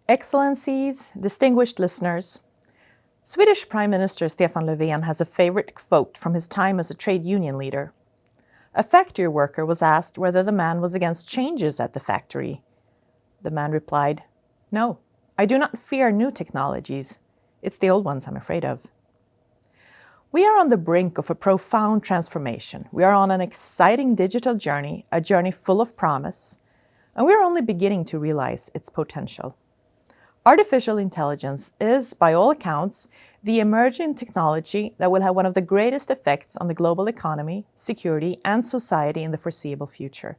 Excellencies, distinguished listeners, Swedish Prime Minister Stefan Löfven has a favorite quote from his time as a trade union leader. A factory worker was asked whether the man was against changes at the factory. The man replied, "No, I do not fear new technologies. It's the old ones I'm afraid of." We are on the brink of a profound transformation. We are on an exciting digital journey, a journey full of promise, and we are only beginning to realize its potential. Artificial intelligence is, by all accounts, the emerging technology that will have one of the greatest effects on the global economy, security, and society in the foreseeable future.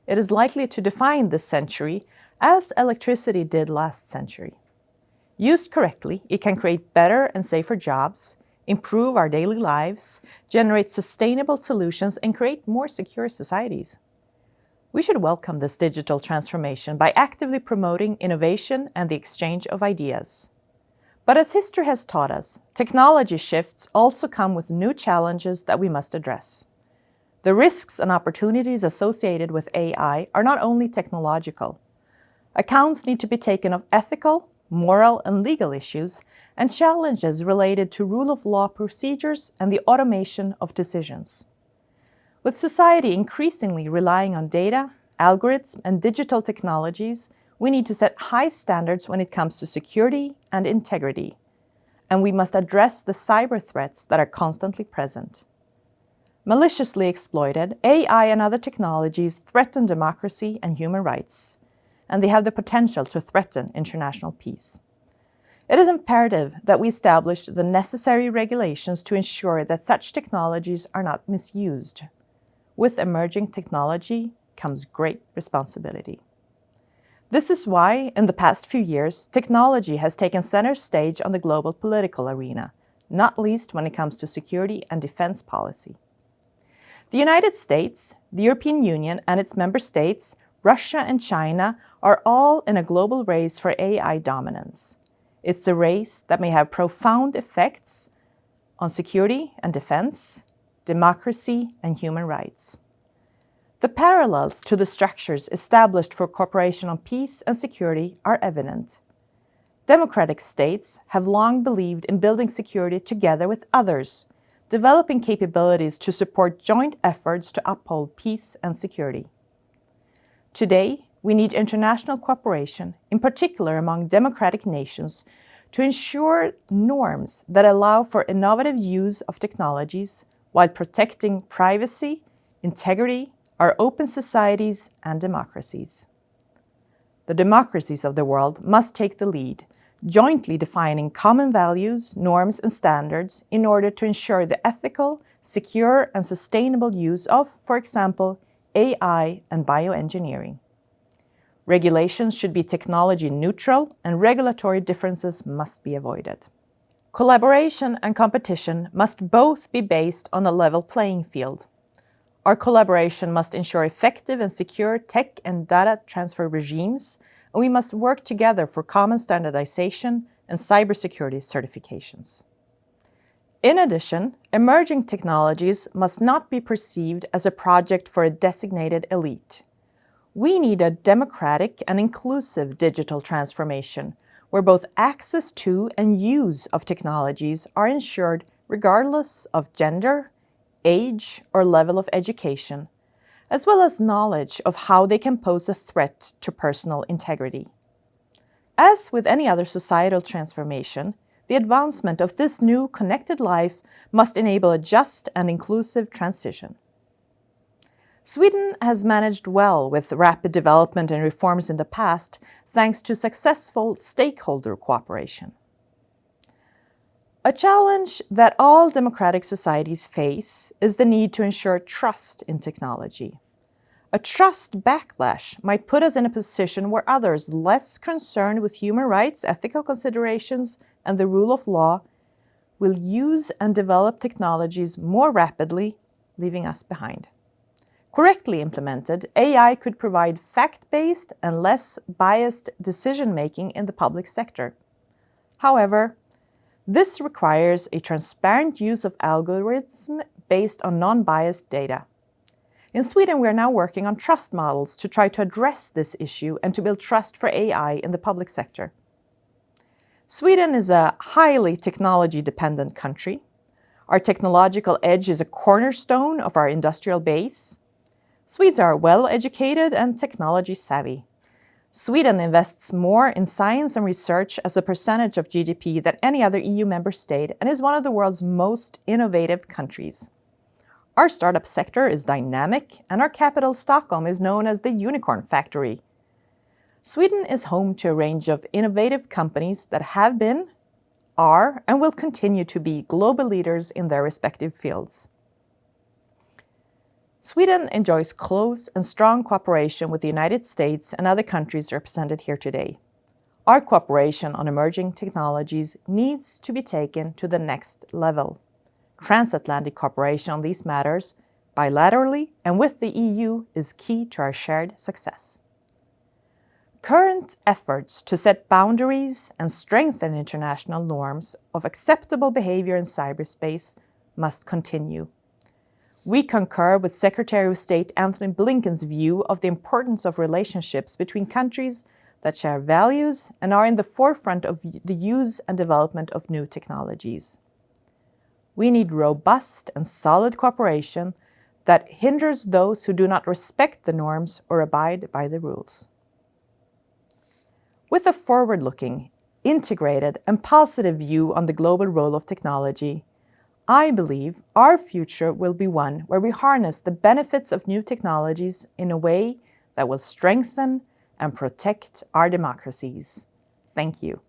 It is likely to define this century as electricity did last century. Used correctly, it can create better and safer jobs, improve our daily lives, generate sustainable solutions, and create more secure societies. We should welcome this digital transformation by actively promoting innovation and the exchange of ideas. But as history has taught us, technology shifts also come with new challenges that we must address. The risks and opportunities associated with AI are not only technological. Accounts need to be taken of ethical, moral, and legal issues, and challenges related to rule of law procedures and the automation of decisions. With society increasingly relying on data, algorithms, and digital technologies, we need to set high standards when it comes to security and integrity, and we must address the cyber threats that are constantly present. Maliciously exploited, AI and other technologies threaten democracy and human rights, and they have the potential to threaten international peace. It is imperative that we establish the necessary regulations to ensure that such technologies are not misused. With emerging technology comes great responsibility. This is why, in the past few years, technology has taken center stage on the global political arena, not least when it comes to security and defense policy. The United States, the European Union and its member states, Russia and China are all in a global race for AI dominance. It's a race that may have profound effects on security and defense, democracy, and human rights. The parallels to the structures established for cooperation on peace and security are evident. Democratic states have long believed in building security together with others, developing capabilities to support joint efforts to uphold peace and security. Today, we need international cooperation, in particular among democratic nations, to ensure norms that allow for innovative use of technologies while protecting privacy, integrity, our open societies, and democracies. The democracies of the world must take the lead, jointly defining common values, norms, and standards in order to ensure the ethical, secure, and sustainable use of, for example, AI and bioengineering. Regulations should be technology neutral, and regulatory differences must be avoided. Collaboration and competition must both be based on a level playing field. Our collaboration must ensure effective and secure tech and data transfer regimes, and we must work together for common standardization and cybersecurity certifications. In addition, emerging technologies must not be perceived as a project for a designated elite. We need a democratic and inclusive digital transformation where both access to and use of technologies are ensured regardless of gender, age, or level of education, as well as knowledge of how they can pose a threat to personal integrity. As with any other societal transformation, the advancement of this new connected life must enable a just and inclusive transition. Sweden has managed well with rapid development and reforms in the past, thanks to successful stakeholder cooperation. A challenge that all democratic societies face is the need to ensure trust in technology. A trust backlash might put us in a position where others less concerned with human rights, ethical considerations, and the rule of law will use and develop technologies more rapidly, leaving us behind. Correctly implemented, AI could provide fact-based and less biased decision-making in the public sector. However, this requires a transparent use of algorithms based on non-biased data. In Sweden, we are now working on trust models to try to address this issue and to build trust for AI in the public sector. Sweden is a highly technology-dependent country. Our technological edge is a cornerstone of our industrial base. Swedes are well-educated and technology-savvy. Sweden invests more in science and research as a percentage of GDP than any other EU member state and is one of the world's most innovative countries. Our startup sector is dynamic, and our capital, Stockholm, is known as the Unicorn Factory. Sweden is home to a range of innovative companies that have been, are, and will continue to be global leaders in their respective fields. Sweden enjoys close and strong cooperation with the United States and other countries represented here today. Our cooperation on emerging technologies needs to be taken to the next level. Transatlantic cooperation on these matters, bilaterally and with the EU, is key to our shared success. Current efforts to set boundaries and strengthen international norms of acceptable behavior in cyberspace must continue. We concur with Secretary of State Antony Blinken's view of the importance of relationships between countries that share values and are in the forefront of the use and development of new technologies. We need robust and solid cooperation that hinders those who do not respect the norms or abide by the rules. With a forward-looking, integrated, and positive view on the global role of technology, I believe our future will be one where we harness the benefits of new technologies in a way that will strengthen and protect our democracies. Thank you.